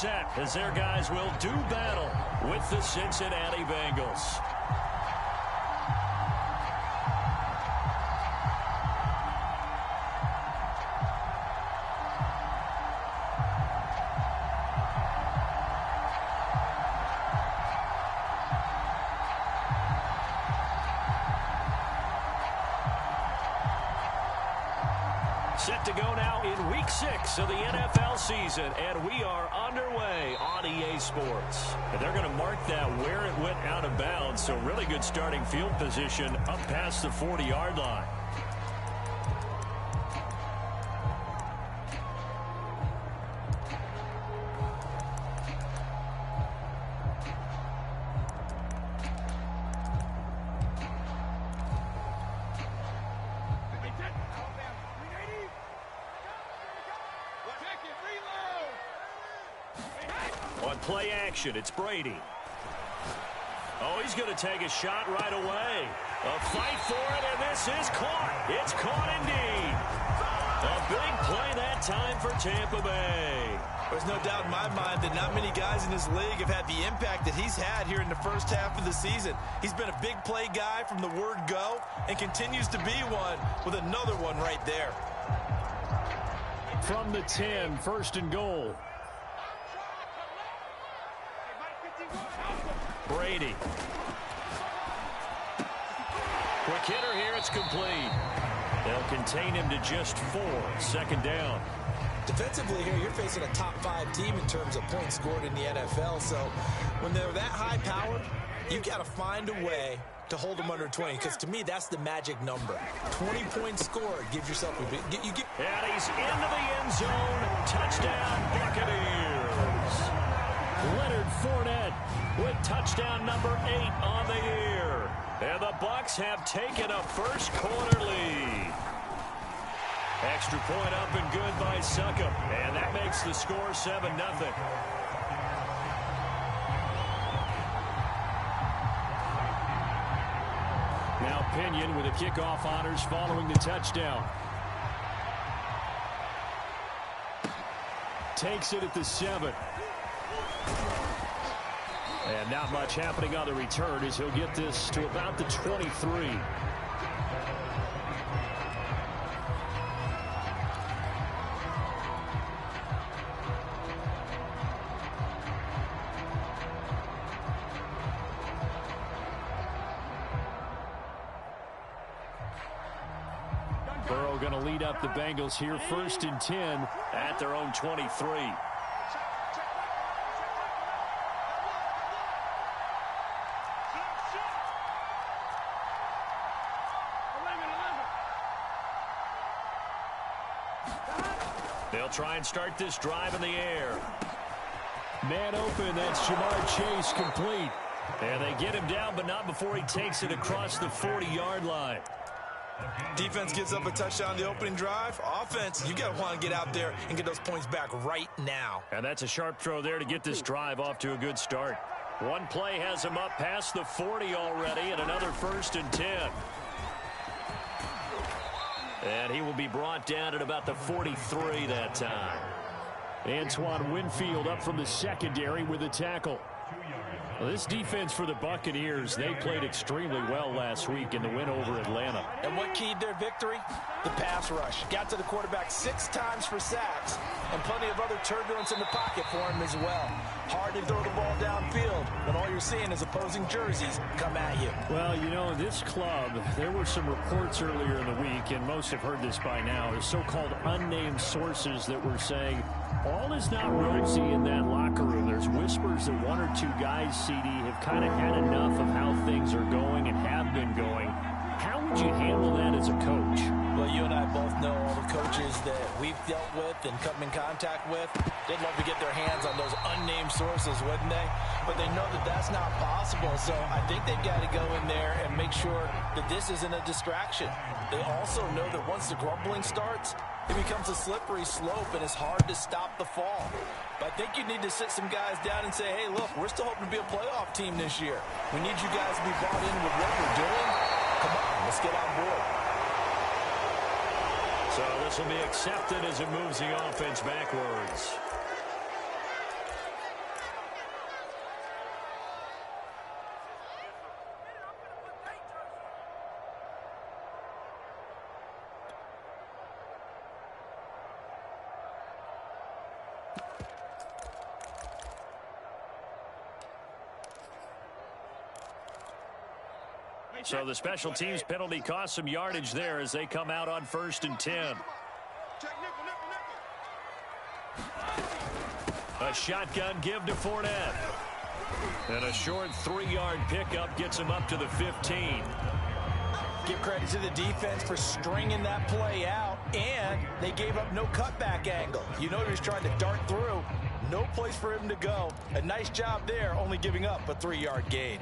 set as their guys will do battle with the Cincinnati Bengals. Set to go now in Week 6 of the NFL season, and we are underway on EA Sports. And they're going to mark that where it went out of bounds, so really good starting field position up past the 40-yard line. On play action, it's Brady. Oh, he's going to take a shot right away. A fight for it, and this is caught. It's caught indeed. A big play that time for Tampa Bay. There's no doubt in my mind that not many guys in this league have had the impact that he's had here in the first half of the season. He's been a big play guy from the word go and continues to be one with another one right there. From the 10, first and goal. Brady. Quick hitter here, it's complete. They'll contain him to just 4, second down. Defensively here, you're facing a top 5 team in terms of points scored in the NFL, so when they're that high powered, you've got to find a way to hold them under 20, because to me, that's the magic number. 20 points scored, give yourself a big... And he's into the end zone. Touchdown, Buccaneers. Leonard Fournette with touchdown number 8 on the year. And the Bucs have taken a first quarter lead. Extra point up and good by Succop. And that makes the score 7-0. Now Pinion with the kickoff honors following the touchdown. Takes it at the 7. And not much happening on the return as he'll get this to about the 23. Burrow going to lead up the Bengals here, first and 10 at their own 23. They'll try and start this drive in the air. Man open, that's Jamar Chase, complete. And they get him down, but not before he takes it across the 40-yard line. Defense gives up a touchdown the opening drive. Offense, you got to want to get out there and get those points back right now. And that's a sharp throw there to get this drive off to a good start. One play has him up past the 40 already, and another first and 10. And he will be brought down at about the 43 that time. Antoine Winfield up from the secondary with a tackle. Well, this defense for the Buccaneers, they played extremely well last week in the win over Atlanta. And what keyed their victory? The pass rush. Got to the quarterback 6 times for sacks, and plenty of other turbulence in the pocket for him as well. Hard to throw the ball downfield when all you're seeing is opposing jerseys come at you. Well, you know, this club, there were some reports earlier in the week, and most have heard this by now, the so-called unnamed sources that were saying all is not rosy in that locker room. There's whispers that 1 or 2 guys, CD, have kind of had enough of how things are going and have been going. How would you handle that as a coach? Well, you and I both know all the coaches that we've dealt with and come in contact with. They'd love to get their hands on those unnamed sources, wouldn't they? But they know that that's not possible, so I think they've got to go in there and make sure that this isn't a distraction. They also know that once the grumbling starts, it becomes a slippery slope, and it's hard to stop the fall. But I think you need to sit some guys down and say, hey, look, we're still hoping to be a playoff team this year. We need you guys to be bought in with what we're doing. Come on, let's get on board. So this will be accepted as it moves the offense backwards. So the special teams penalty cost some yardage there as they come out on 1st and 10. A shotgun give to Fournette. And a short 3-yard pickup gets him up to the 15. Give credit to the defense for stringing that play out, and they gave up no cutback angle. You know he was trying to dart through. No place for him to go. A nice job there, only giving up a 3-yard gain.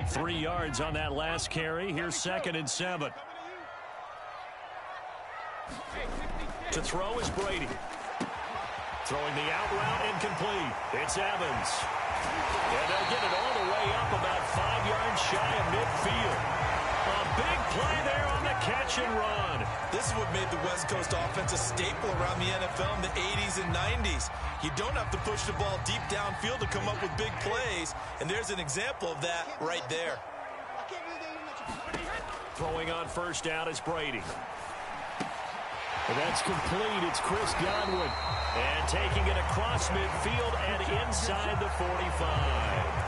Three yards on that last carry. Here's 2nd and 7. To throw is Brady. Throwing the out route incomplete. It's Evans. And they'll get it all the way up about 5 yards shy of midfield. A big play there on the catch and run. This is what made the West Coast offense a staple around the NFL in the 80s and 90s. You don't have to push the ball deep downfield to come up with big plays, and there's an example of that right there. Throwing on 1st down is Brady. That's complete. It's Chris Godwin. And taking it across midfield and inside the 45.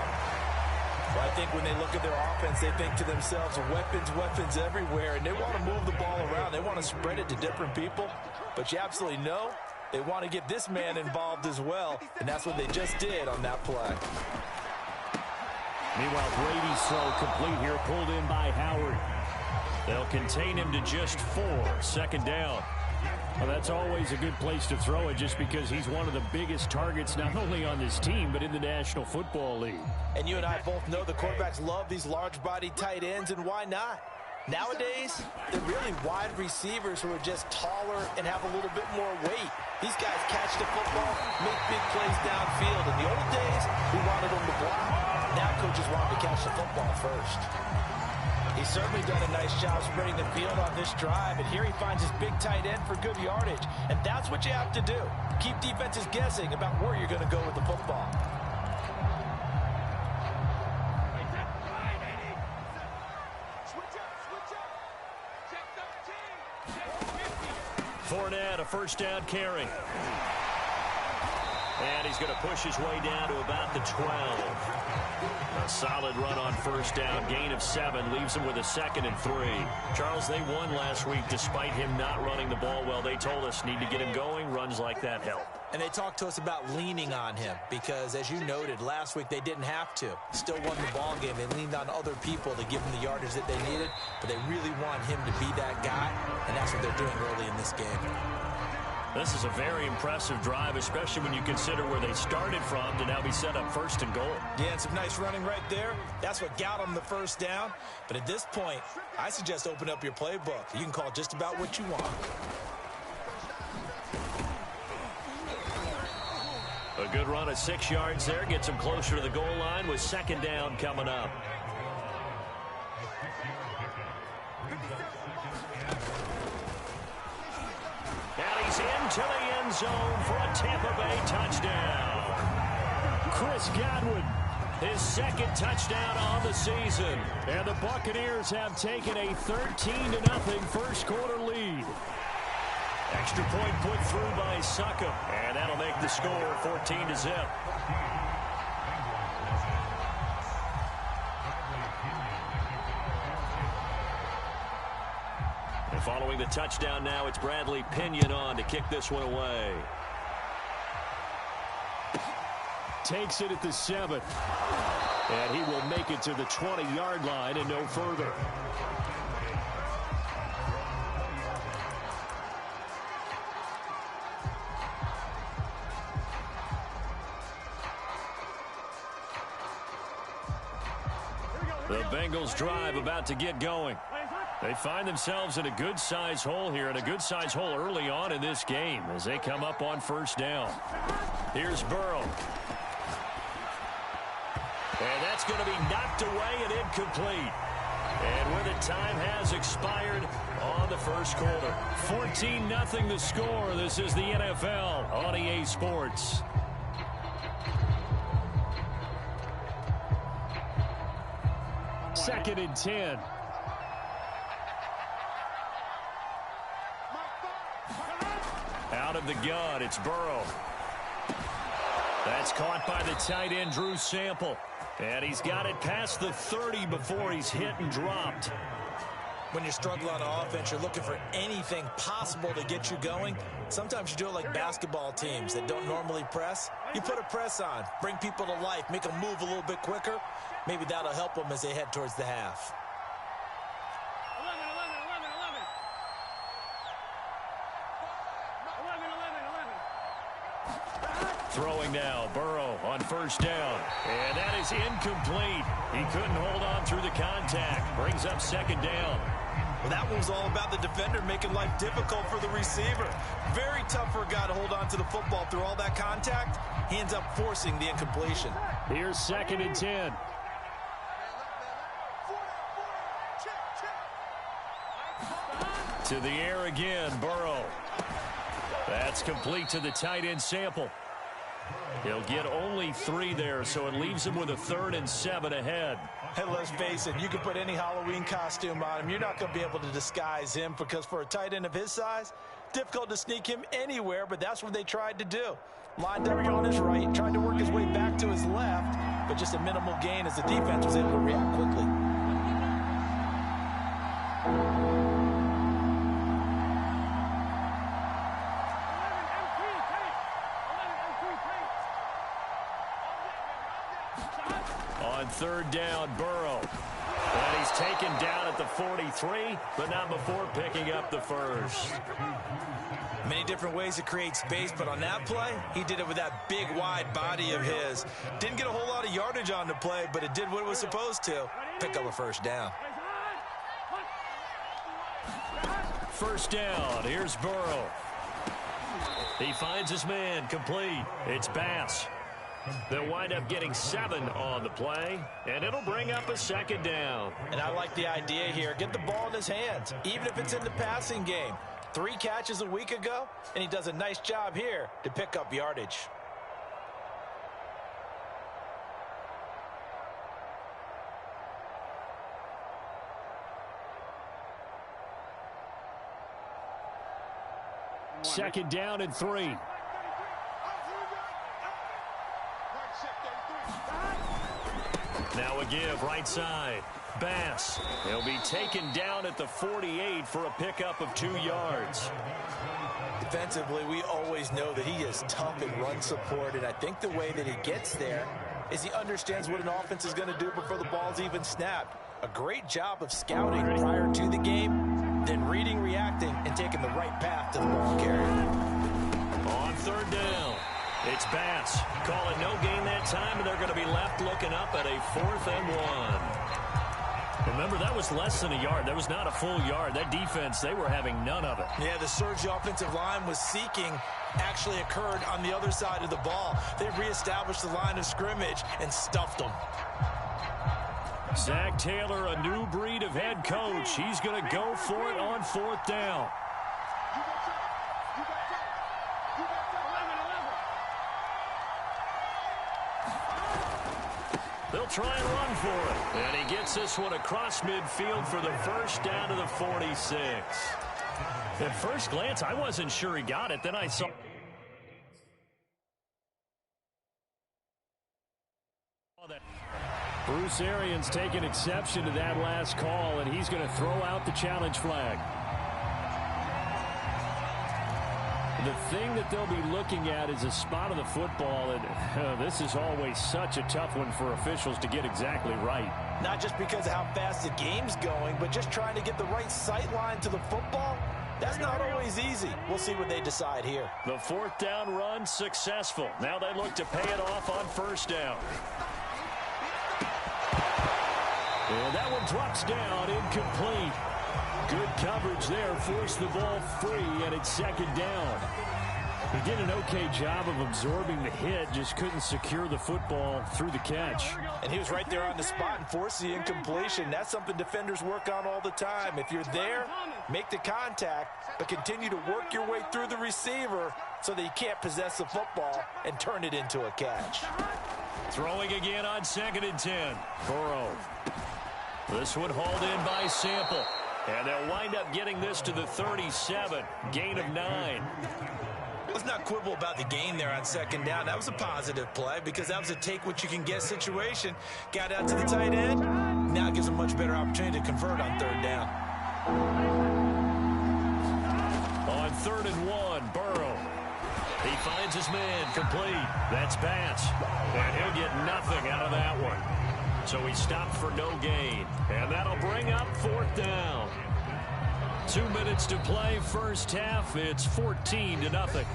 Well, I think when they look at their offense, they think to themselves, weapons everywhere, and they want to move the ball around. They want to spread it to different people, but you absolutely know they want to get this man involved as well, and that's what they just did on that play. Meanwhile, Brady's throw complete here, pulled in by Howard. They'll contain him to just 4, 2nd down. Well, that's always a good place to throw it just because he's one of the biggest targets not only on this team but in the National Football League. And you and I both know the quarterbacks love these large-bodied tight ends, and why not? Nowadays, they're really wide receivers who are just taller and have a little bit more weight. These guys catch the football, make big plays downfield. In the old days, we wanted them to block. Now coaches want them to catch the football first. He's certainly done a nice job spreading the field on this drive, and here he finds his big tight end for good yardage. And that's what you have to do. Keep defenses guessing about where you're going to go with the football. Fournette, a 1st down carry. And he's going to push his way down to about the 12. A solid run on 1st down, gain of 7, leaves him with a 2nd and 3. Charles, they won last week despite him not running the ball well. They told us need to get him going. Runs like that help. And they talked to us about leaning on him because, as you noted, last week they didn't have to. Still won the ball game. They leaned on other people to give him the yardage that they needed, but they really want him to be that guy, and that's what they're doing early in this game. This is a very impressive drive, especially when you consider where they started from to now be set up 1st and goal. Yeah, and some nice running right there. That's what got them the 1st down. But at this point, I suggest open up your playbook. You can call just about what you want. A good run of 6 yards there. Gets him closer to the goal line with 2nd down coming up. And he's into the end zone for a Tampa Bay touchdown. Chris Godwin, his 2nd touchdown on the season. And the Buccaneers have taken a 13-0 first quarter lead. Extra point put through by Suckup, and that'll make the score 14-0. And following the touchdown now, it's Bradley Pinion on to kick this one away. Takes it at the 7. And he will make it to the 20-yard line and no further. The Bengals drive about to get going. They find themselves in a good-sized hole here, and a good-sized hole early on in this game as they come up on 1st down. Here's Burrow. And that's going to be knocked away and incomplete. And where the time has expired on the first quarter. 14-0 the score. This is the NFL on EA Sports. 2nd and 10. Out of the gun, it's Burrow. That's caught by the tight end, Drew Sample. And he's got it past the 30 before he's hit and dropped. When you're struggling on offense, you're looking for anything possible to get you going. Sometimes you do it like basketball teams that don't normally press. You put a press on, bring people to life, make them move a little bit quicker. Maybe that'll help them as they head towards the half. Throwing now, Burrow on 1st down. And that is incomplete. He couldn't hold on through the contact. Brings up 2nd down. Well, that one was all about the defender making life difficult for the receiver. Very tough for a guy to hold on to the football through all that contact. He ends up forcing the incompletion. Here's 2nd and 10. To the air again, Burrow. That's complete to the tight end, Sample. He'll get only 3 there, so it leaves him with a 3rd and 7 ahead. Hey, let's face it, you can put any Halloween costume on him. You're not going to be able to disguise him because for a tight end of his size, difficult to sneak him anywhere, but that's what they tried to do. Lined up on his right, tried to work his way back to his left, but just a minimal gain as the defense was able to react quickly. On 3rd down, Burrow. And he's taken down at the 43, but not before picking up the 1st. Many different ways to create space, but on that play, he did it with that big, wide body of his. Didn't get a whole lot of yardage on the play, but it did what it was supposed to. Pick up a 1st down. 1st down, here's Burrow. He finds his man, complete. It's Bass. They'll wind up getting 7 on the play, and it'll bring up a 2nd down. And I like the idea here. Get the ball in his hands, even if it's in the passing game. 3 catches a week ago, and he does a nice job here to pick up yardage. Second down and 3. Now a give, right side. Bass. He'll be taken down at the 48 for a pickup of 2 yards. Defensively, we always know that he is tough in run support, and I think the way that he gets there is he understands what an offense is going to do before the ball's even snapped. A great job of scouting prior to the game, then reading, reacting, and taking the right path to the ball carrier. On 3rd down, it's Bass. Call it no gain that time, and they're going to be left looking up at a 4th and 1. Remember, that was less than a yard. That was not a full yard. That defense, they were having none of it. Yeah, the surge the offensive line was seeking actually occurred on the other side of the ball. They reestablished the line of scrimmage and stuffed them. Zach Taylor, a new breed of head coach. He's going to go for it on 4th down. They'll try and run for it. And he gets this one across midfield for the 1st down to the 46. At first glance, I wasn't sure he got it. Then I saw that. Bruce Arians taking exception to that last call, and he's going to throw out the challenge flag. The thing that they'll be looking at is a spot of the football, and this is always such a tough one for officials to get exactly right. Not just because of how fast the game's going, but just trying to get the right sight line to the football. That's not always easy. We'll see what they decide here. The 4th down run successful. Now they look to pay it off on 1st down. And that one drops down, incomplete. Good coverage there, forced the ball free, and it's 2nd down. He did an okay job of absorbing the hit, just couldn't secure the football through the catch. And he was right there on the spot and forced the incompletion. That's something defenders work on all the time. If you're there, make the contact, but continue to work your way through the receiver so that you can't possess the football and turn it into a catch. Throwing again on 2nd and 10. Burrow. This one hauled in by Sample. And they'll wind up getting this to the 37. Gain of 9. Let's not quibble about the gain there on second down. That was a positive play because that was a take-what-you-can-get situation. Got out to the tight end. Now it gives a much better opportunity to convert on third down. On 3rd and 1, Burrow. He finds his man complete. That's Batts. And he'll get nothing out of that one. So he stopped for no gain. And that'll bring up 4th down. 2 minutes to play, first half. It's 14-0.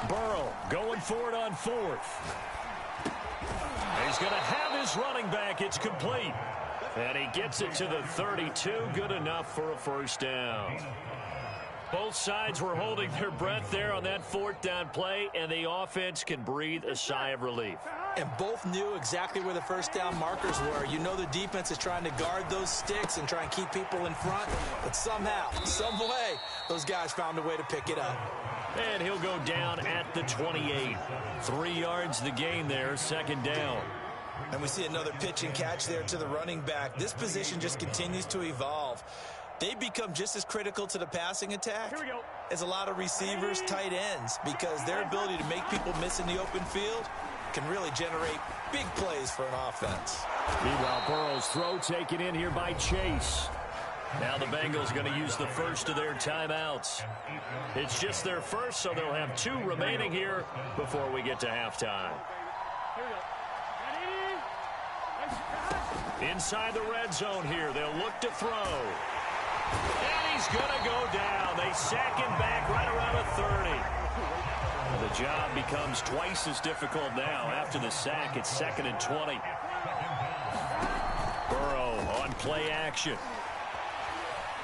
Burrow going for it on 4th. He's going to have his running back. It's complete. And he gets it to the 32. Good enough for a first down. Both sides were holding their breath there on that 4th down play, and the offense can breathe a sigh of relief. And both knew exactly where the first down markers were. You know the defense is trying to guard those sticks and try and keep people in front. But somehow, some way, those guys found a way to pick it up. And he'll go down at the 28. 3 yards the gain there, second down. And we see another pitch and catch there to the running back. This position just continues to evolve. They become just as critical to the passing attack as a lot of receivers, tight ends, because their ability to make people miss in the open field can really generate big plays for an offense. Meanwhile, Burrow's throw taken in here by Chase. Now the Bengals going to use the first of their timeouts. It's just their first, so they'll have 2 remaining here before we get to halftime. Inside the red zone here, they'll look to throw. And he's going to go down. They sack him back right around the 30. The job becomes twice as difficult now. After the sack, it's 2nd and 20. Burrow on play action.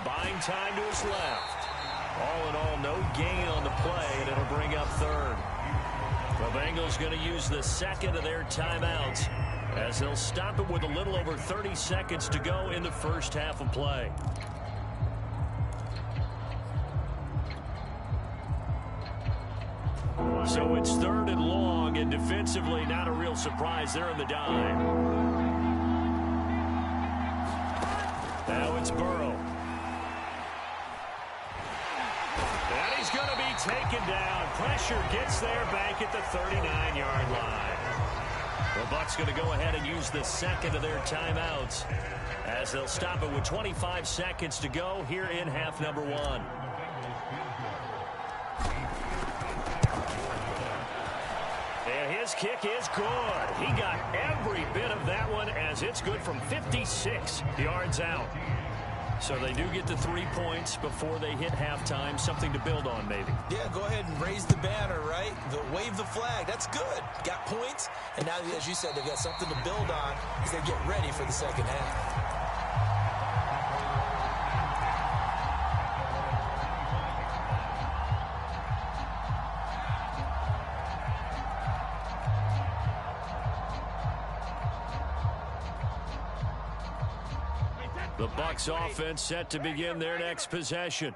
Buying time to his left. All in all, no gain on the play, and it'll bring up 3rd. The Bengals going to use the second of their timeouts as they'll stop it with a little over 30 seconds to go in the first half of play. So it's 3rd and long, and defensively not a real surprise. They're in the dime. Now it's Burrow. And he's going to be taken down. Pressure gets there back at the 39-yard line. The Bucs going to go ahead and use the second of their timeouts as they'll stop it with 25 seconds to go here in half number 1. And his kick is good. He got every bit of that one as it's good from 56 yards out. So they do get the 3 points before they hit halftime. Something to build on, maybe. Yeah, go ahead and raise the banner, right? Wave the flag. That's good. Got points. And now, as you said, they've got something to build on as they get ready for the second half. The Bucs offense set to begin their next possession.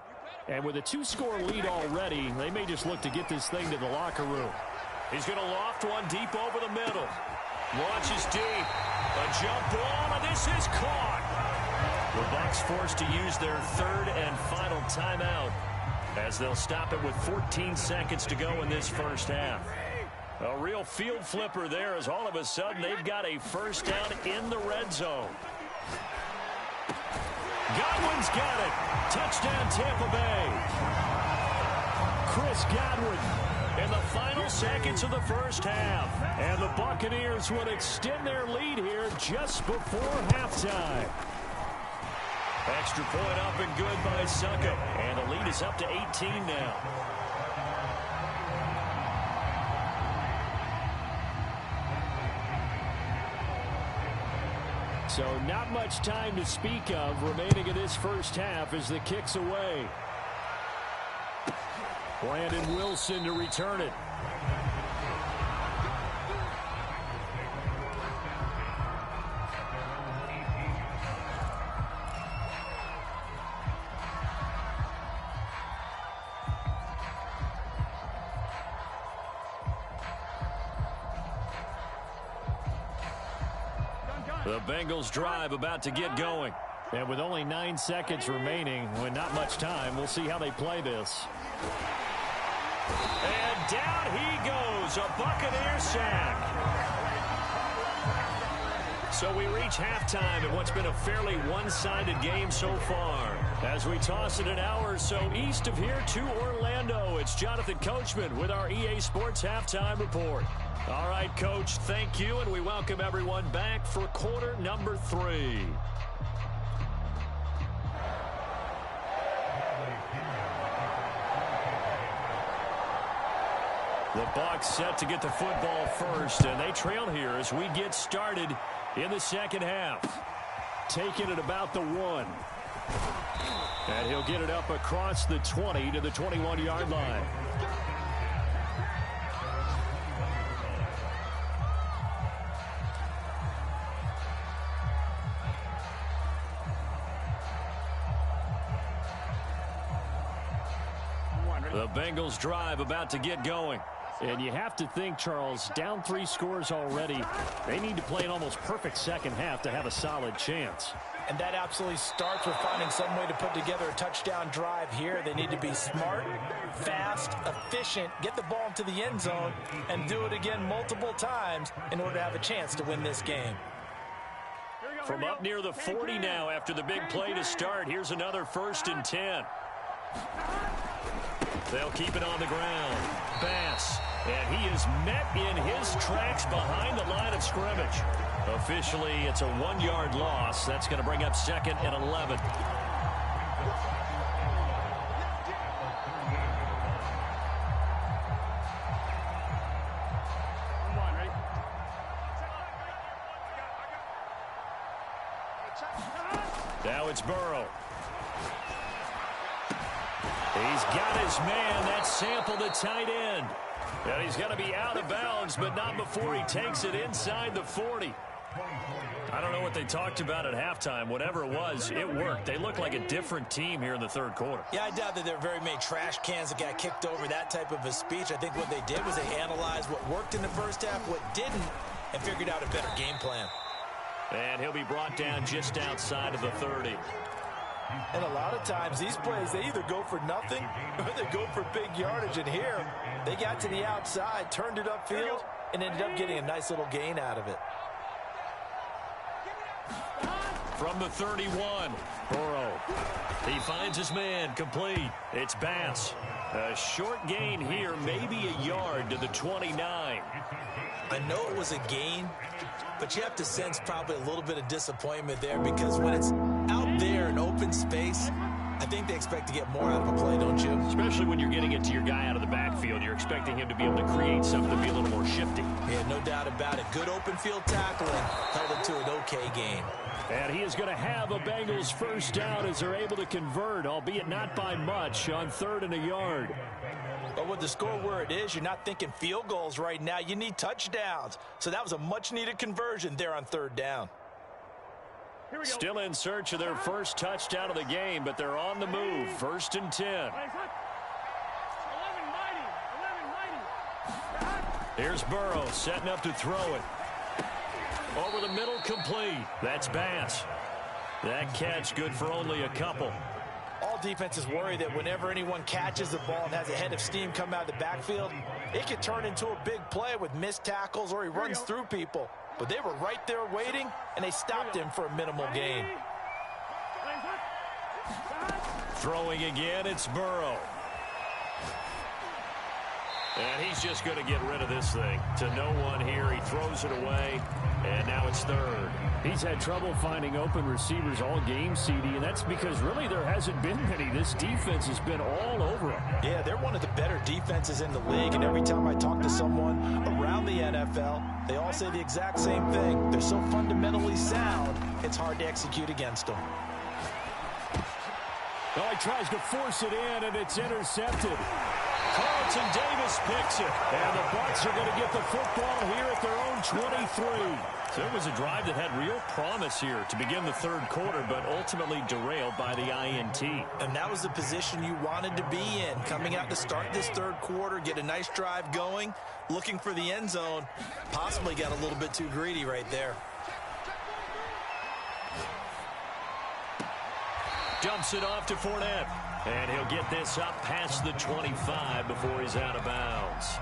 And with a 2-score lead already, they may just look to get this thing to the locker room. He's going to loft one deep over the middle. Launches deep. A jump ball, and this is caught. The Bucs forced to use their 3rd and final timeout as they'll stop it with 14 seconds to go in this first half. A real field flipper there as all of a sudden they've got a first down in the red zone. Godwin's got it. Touchdown, Tampa Bay. Chris Godwin in the final seconds of the first half. And the Buccaneers would extend their lead here just before halftime. Extra point up and good by Suckup. And the lead is up to 18 now. So not much time to speak of remaining in this first half as the kick's away. Brandon Wilson to return it. The Bengals drive about to get going. And with only 9 seconds remaining, with not much time, we'll see how they play this. And down he goes, a Buccaneer sack. So we reach halftime in what's been a fairly one-sided game so far. As we toss it an hour or so east of here to Orlando, it's Jonathan Coachman with our EA Sports Halftime Report. All right, Coach, thank you, and we welcome everyone back for quarter number 3. The Bucs set to get the football first, and they trail here as we get started in the second half. Taking it about the 1. And he'll get it up across the 20 to the 21-yard line. The Bengals drive about to get going. And you have to think, Charles, down 3 scores already. They need to play an almost perfect second half to have a solid chance. And that absolutely starts with finding some way to put together a touchdown drive here. They need to be smart, fast, efficient, get the ball into the end zone, and do it again multiple times in order to have a chance to win this game. From up near the 40 now after the big play to start, here's another 1st and 10. They'll keep it on the ground. Bass. And he is met in his tracks behind the line of scrimmage. Officially, it's a 1-yard loss. That's going to bring up 2nd and 11. Now it's Burrow. He's got his man. That's Sample, the tight end. And he's going to be out of bounds, but not before he takes it inside the 40. I don't know what they talked about at halftime. Whatever it was, it worked. They look like a different team here in the third quarter. Yeah, I doubt that there are very many trash cans that got kicked over, that type of a speech. I think what they did was they analyzed what worked in the first half, what didn't, and figured out a better game plan. And he'll be brought down just outside of the 30. And a lot of times these plays, they either go for nothing or they go for big yardage. And here, they got to the outside, turned it upfield, and ended up getting a nice little gain out of it. From the 31, Burrow. He finds his man, complete. It's Bass. A short gain here, maybe a yard to the 29. I know it was a gain, but you have to sense probably a little bit of disappointment there because when it's out there in open space, I think they expect to get more out of a play, don't you? Especially when you're getting it to your guy out of the backfield. You're expecting him to be able to create something to be a little more shifty. Yeah, no doubt about it. Good open field tackling, held it to an okay gain. And he is going to have a Bengals first down as they're able to convert, albeit not by much, on 3rd and a yard. But with the score where it is, you're not thinking field goals right now. You need touchdowns. So that was a much-needed conversion there on 3rd down. Still in search of their first touchdown of the game, but they're on the move. 1st and 10. Here's Burrow setting up to throw it. Over the middle, complete. That's Bass. That catch good for only a couple. All defenses worry that whenever anyone catches the ball and has a head of steam come out of the backfield, it could turn into a big play with missed tackles or he runs through people. But they were right there waiting, and they stopped him for a minimal gain. Throwing again, it's Burrow. And he's just going to get rid of this thing. To no one here, he throws it away, and now it's 3rd. He's had trouble finding open receivers all game, CD, and that's because really there hasn't been many. This defense has been all over him. Yeah, they're one of the better defenses in the league, and every time I talk to someone around the NFL, They all say the exact same thing. They're so fundamentally sound, it's hard to execute against them. Oh, he tries to force it in, and it's intercepted. Carlton Davis picks it. And the Bucs are going to get the football here at their own 23. So it was a drive that had real promise here to begin the third quarter, but ultimately derailed by the INT. And that was the position you wanted to be in. Coming out to start this third quarter, get a nice drive going, looking for the end zone. Possibly got a little bit too greedy right there. Dumps it off to Fournette. And he'll get this up past the 25 before he's out of bounds.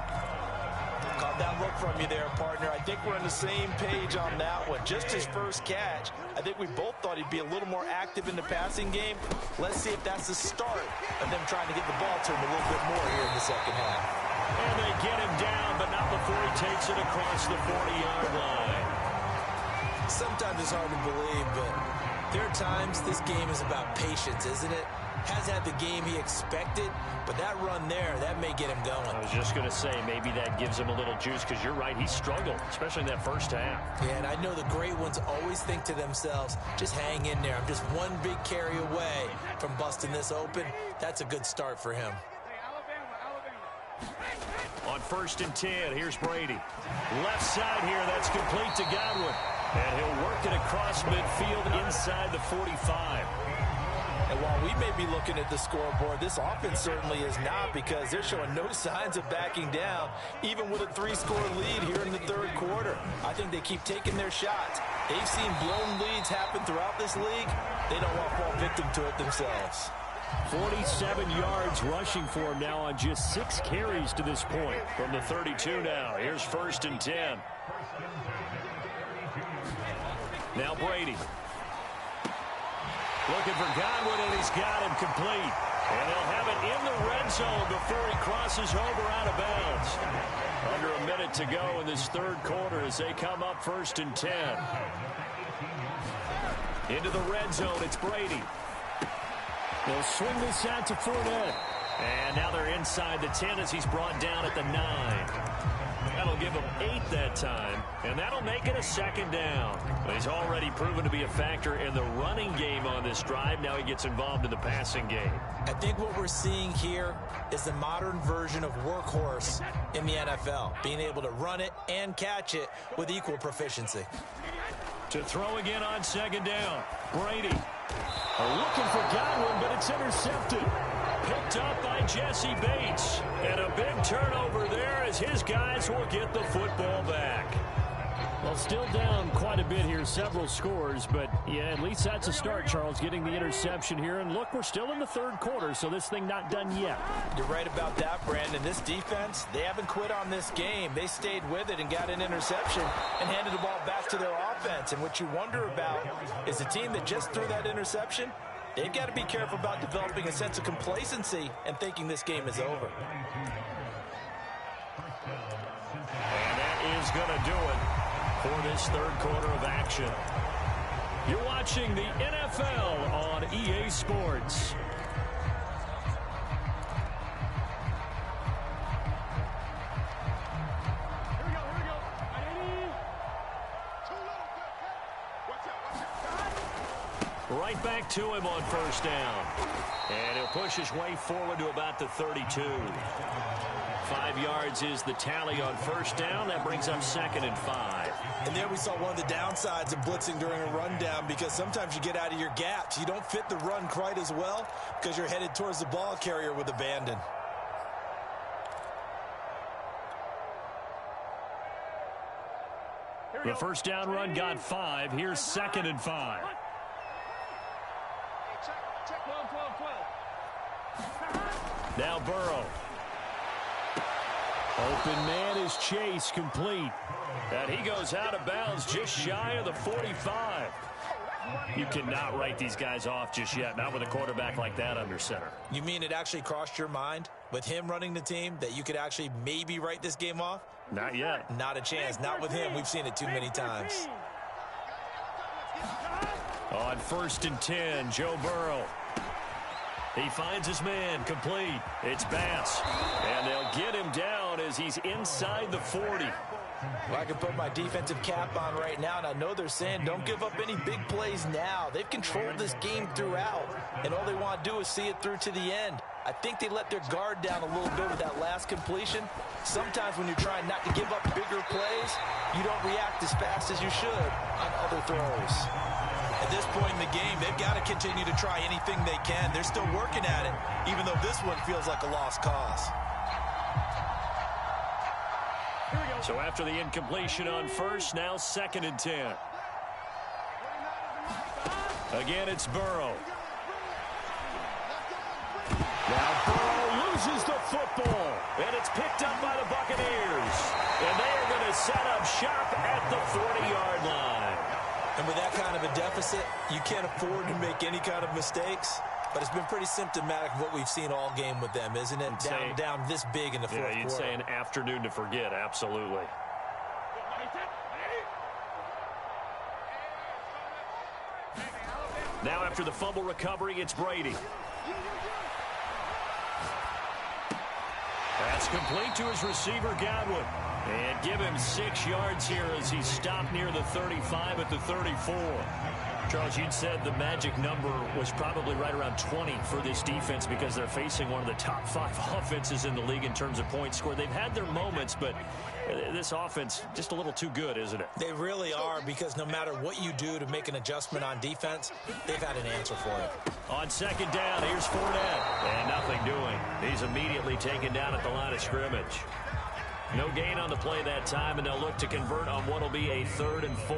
Caught that look from you there, partner. I think we're on the same page on that one. Just his first catch. I think we both thought he'd be a little more active in the passing game. Let's see if that's the start of them trying to get the ball to him a little bit more here in the second half. And they get him down, but not before he takes it across the 40-yard line. Sometimes it's hard to believe, but there are times this game is about patience, isn't it? Hasn't had the game he expected, but that run there, that may get him going. I was just going to say, maybe that gives him a little juice, because you're right, he struggled, especially in that first half. Yeah, and I know the great ones always think to themselves, just hang in there. I'm just one big carry away from busting this open. That's a good start for him. On 1st and 10, here's Brady. Left side here, that's complete to Godwin. And he'll work it across midfield inside the 45. And while we may be looking at the scoreboard, this offense certainly is not, because they're showing no signs of backing down, even with a 3-score lead here in the third quarter. I think they keep taking their shots. They've seen blown leads happen throughout this league. They don't want to fall victim to it themselves. 47 yards rushing for him now on just 6 carries to this point. From the 32 now, here's 1st and 10. Now Brady. Looking for Godwin, and he's got him complete. And they'll have it in the red zone before he crosses over out of bounds. Under a minute to go in this third quarter as they come up 1st and 10. Into the red zone, it's Brady. They'll swing this out to Fournette. And now they're inside the 10 as he's brought down at the 9. That'll give him 8 that time, and that'll make it a 2nd down. But he's already proven to be a factor in the running game on this drive. Now he gets involved in the passing game. I think what we're seeing here is the modern version of workhorse in the NFL, being able to run it and catch it with equal proficiency. To throw again on 2nd down, Brady. Looking for Godwin, but it's intercepted. Picked up by Jesse Bates. And a big turnover there as his guys will get the football back. Well, still down quite a bit here, several scores, but yeah, at least that's a start, Charles, getting the interception here. And look, we're still in the third quarter, so this thing not done yet. You're right about that, Brandon. This defense, they haven't quit on this game. They stayed with it and got an interception and handed the ball back to their offense. And what you wonder about is the team that just threw that interception, they've got to be careful about developing a sense of complacency and thinking this game is over. And that is going to do it for this third quarter of action. You're watching the NFL on EA Sports. Right back to him on 1st down. And he'll push his way forward to about the 32. 5 yards is the tally on 1st down. That brings up 2nd and 5. And there we saw one of the downsides of blitzing during a rundown, because sometimes you get out of your gaps. You don't fit the run quite as well because you're headed towards the ball carrier with abandon. The 1st down run got 5. Here's 2nd and 5. Now Burrow. Open man is Chase, complete. And he goes out of bounds just shy of the 45. You cannot write these guys off just yet, not with a quarterback like that under center. You mean it actually crossed your mind with him running the team that you could actually maybe write this game off? Not yet. Not a chance. Not with him. We've seen it too many times. On 1st and 10, Joe Burrow. He finds his man, complete. It's Bass. And they'll get him down as he's inside the 40. Well, I can put my defensive cap on right now, and I know they're saying don't give up any big plays now. They've controlled this game throughout, and all they want to do is see it through to the end. I think they let their guard down a little bit with that last completion. Sometimes when you're trying not to give up bigger plays, you don't react as fast as you should on other throws. At this point in the game, they've got to continue to try anything they can. They're still working at it, even though this one feels like a lost cause. So after the incompletion on first, now 2nd and 10. Again, it's Burrow. Now Burrow loses the football, and it's picked up by the Buccaneers. And they are going to set up shop at the 40-yard line. And with that kind of a deficit, you can't afford to make any kind of mistakes. But it's been pretty symptomatic of what we've seen all game with them, isn't it? Down this big in the fourth quarter. Yeah, you'd say an afternoon to forget, absolutely. Now after the fumble recovery, it's Brady. That's complete to his receiver, Godwin. And give him 6 yards here as he stopped near the 35 at the 34. Charles, you'd said the magic number was probably right around 20 for this defense because they're facing one of the top 5 offenses in the league in terms of points scored. They've had their moments, but this offense just a little too good, isn't it? They really are, because no matter what you do to make an adjustment on defense, they've had an answer for it. On 2nd down, here's Fournette. And nothing doing. He's immediately taken down at the line of scrimmage. No gain on the play that time, and they'll look to convert on what will be a 3rd and 4.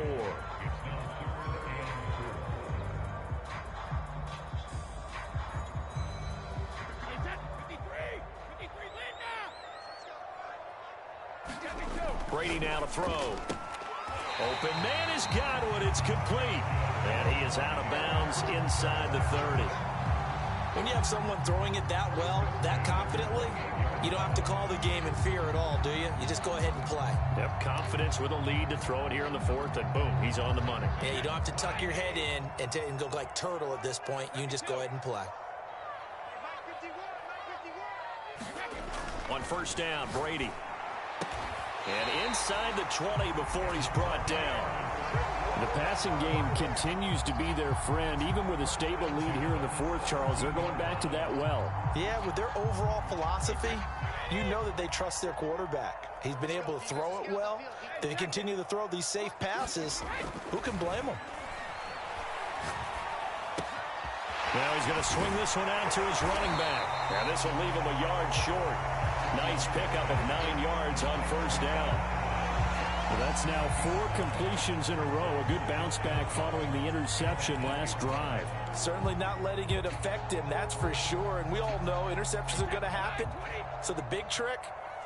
Brady now to throw. Open man is Godwin. It's complete. And he is out of bounds inside the 30. When you have someone throwing it that well, that confidently, you don't have to call the game in fear at all, do you? You just go ahead and play. Yep, confidence with a lead to throw it here in the 4th, and boom, he's on the money. Yeah, you don't have to tuck your head in and go like turtle at this point. You can just go ahead and play. On 1st down, Brady. And inside the 20 before he's brought down. The passing game continues to be their friend, even with a stable lead here in the 4th, Charles. They're going back to that well. Yeah, with their overall philosophy, you know that they trust their quarterback. He's been able to throw it well. They continue to throw these safe passes. Who can blame them? Now he's going to swing this one out to his running back. Now this will leave him a yard short. Nice pickup of 9 yards on 1st down. Well, that's now 4 completions in a row. A good bounce back following the interception last drive. Certainly not letting it affect him, that's for sure. And we all know interceptions are going to happen. So the big trick,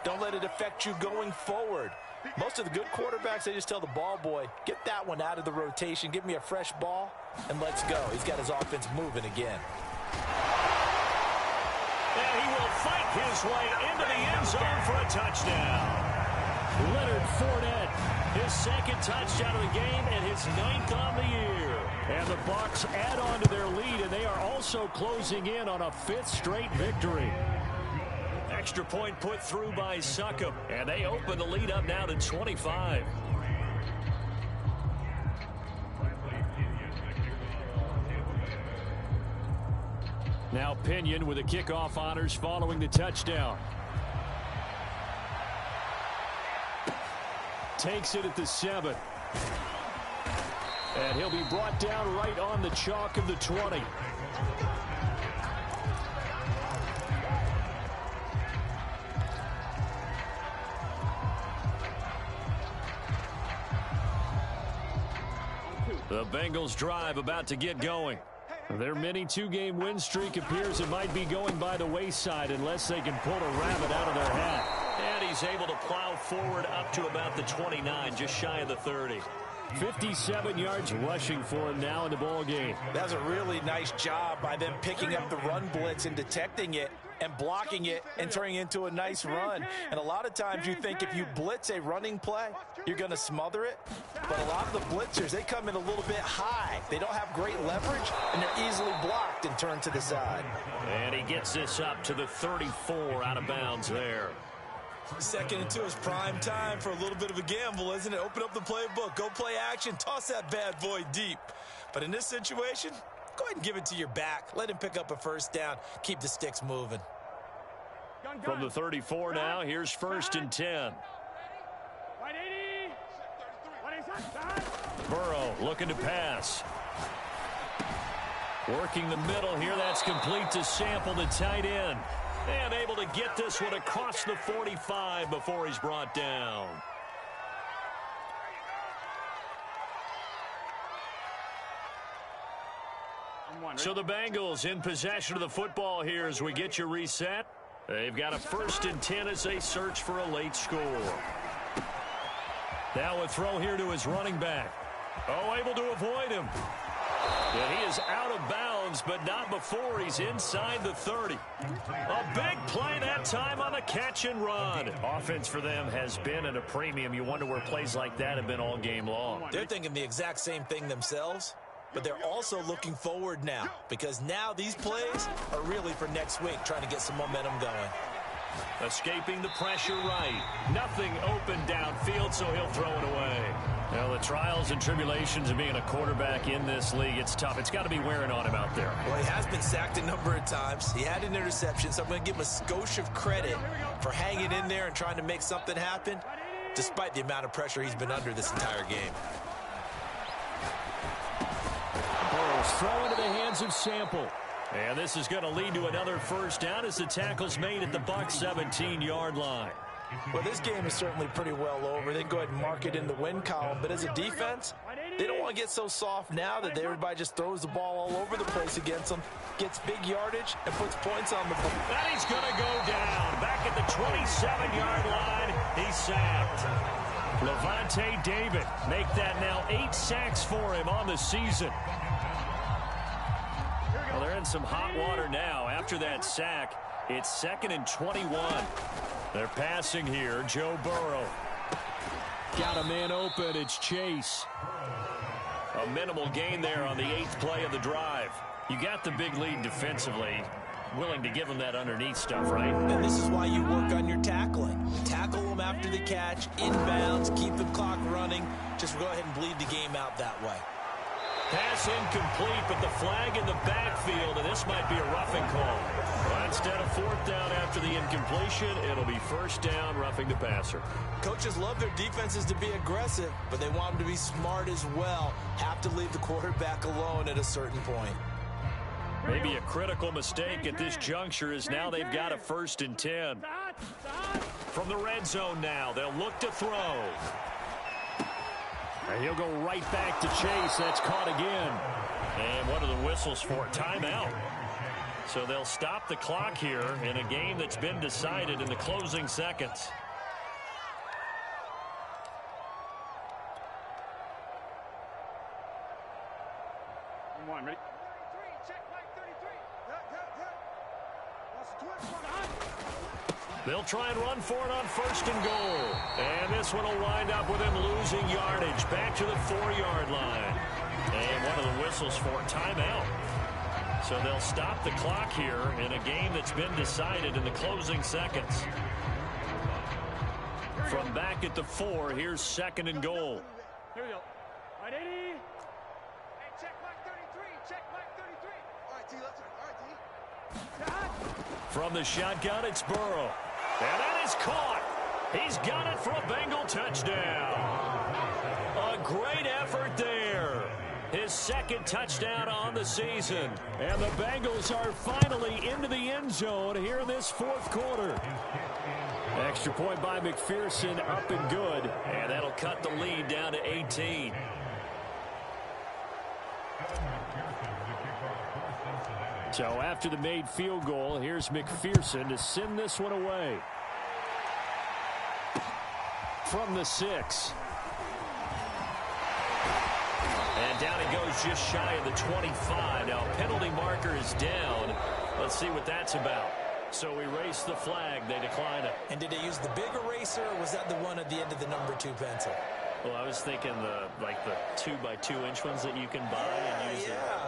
don't let it affect you going forward. Most of the good quarterbacks, they just tell the ball boy, get that one out of the rotation, give me a fresh ball, and let's go. He's got his offense moving again. And he will fight his way into the end zone for a touchdown. Leonard Fournette, his 2nd touchdown of the game and his 9th on the year. And the Bucs add on to their lead, and they are also closing in on a 5th straight victory. Extra point put through by Succop, and they open the lead up now to 25. Now Pinion with the kickoff honors following the touchdown. Takes it at the 7. And he'll be brought down right on the chalk of the 20. The Bengals drive about to get going. Their mini 2-game win streak appears it might be going by the wayside unless they can pull a rabbit out of their hat. And he's able to plow forward up to about the 29, just shy of the 30. 57 yards rushing for him now in the ball game. That's a really nice job by them picking up the run blitz and detecting it and blocking it and turning it into a nice run. And a lot of times you think if you blitz a running play, you're going to smother it. But a lot of the blitzers, they come in a little bit high. They don't have great leverage, and they're easily blocked and turned to the side. And he gets this up to the 34 out of bounds there. 2nd and 2 is prime time for a little bit of a gamble, isn't it? Open up the playbook, go play action, toss that bad boy deep. But in this situation, go ahead and give it to your back. Let him pick up a first down. Keep the sticks moving. From the 34 now, here's 1st and 10. Burrow looking to pass. Working the middle here. That's complete to Sample, the tight end. And able to get this one across the 45 before he's brought down. So the Bengals in possession of the football here as we get you reset. They've got a 1st and 10 as they search for a late score. Now a throw here to his running back. Oh, able to avoid him. And he is out of bounds, but not before he's inside the 30. A big play that time on the catch and run. Offense for them has been at a premium. You wonder where plays like that have been all game long. They're thinking the exact same thing themselves, but they're also looking forward now because now these plays are really for next week, trying to get some momentum going. Escaping the pressure right. Nothing open downfield, so he'll throw it away. Well, the trials and tribulations of being a quarterback in this league, it's tough. It's got to be wearing on him out there. Well, he has been sacked a number of times. He had an interception, so I'm going to give him a skosh of credit for hanging in there and trying to make something happen, despite the amount of pressure he's been under this entire game. Burrow's throw into the hands of Sample. And this is going to lead to another first down as the tackle's made at the Bucs 17-yard line. Well, this game is certainly pretty well over. They can go ahead and mark it in the win column. But as a defense, they don't want to get so soft now that everybody just throws the ball all over the place against them, gets big yardage, and puts points on the board. And he's going to go down. Back at the 27-yard line, he's sacked. Levante David make that now 8 sacks for him on the season. Well, they're in some hot water now. After that sack, it's 2nd and 21. They're passing here. Joe Burrow. Got a man open. It's Chase. A minimal gain there on the 8th play of the drive. You got the big lead defensively. Willing to give them that underneath stuff, right? And this is why you work on your tackling. Tackle them after the catch, inbounds, keep the clock running. Just go ahead and bleed the game out that way. Pass incomplete, but the flag in the backfield, and this might be a roughing call. But instead of 4th down after the incompletion, it'll be 1st down, roughing the passer. Coaches love their defenses to be aggressive, but they want them to be smart as well. Have to leave the quarterback alone at a certain point. Maybe a critical mistake at this juncture is now they've got a 1st and 10. From the red zone now, they'll look to throw. And he'll go right back to Chase. That's caught again. And what are the whistles for? Timeout. So they'll stop the clock here in a game that's been decided in the closing seconds. Ready? They'll try and run for it on 1st and goal. And this one will wind up with him losing yardage back to the 4-yard line. And one of the whistles for timeout. So they'll stop the clock here in a game that's been decided in the closing seconds. From back at the 4, here's 2nd and goal. Here we go. All right, 80. Hey, check Mike 33. Check Mike 33. All right, T, let's go. All right, T. From the shotgun, it's Burrow. And that is caught. He's got it for a Bengal touchdown. A great effort there. His 2nd touchdown on the season. And the Bengals are finally into the end zone here in this 4th quarter. Extra point by McPherson, up and good. And that'll cut the lead down to 18. So after the made field goal, here's McPherson to send this one away. From the 6. And down he goes just shy of the 25. Now penalty marker is down. Let's see what that's about. So erase the flag. They decline it. And did they use the big eraser, or was that the one at the end of the number 2 pencil? Well, I was thinking the 2 by 2 inch ones that you can buy and use. Yeah.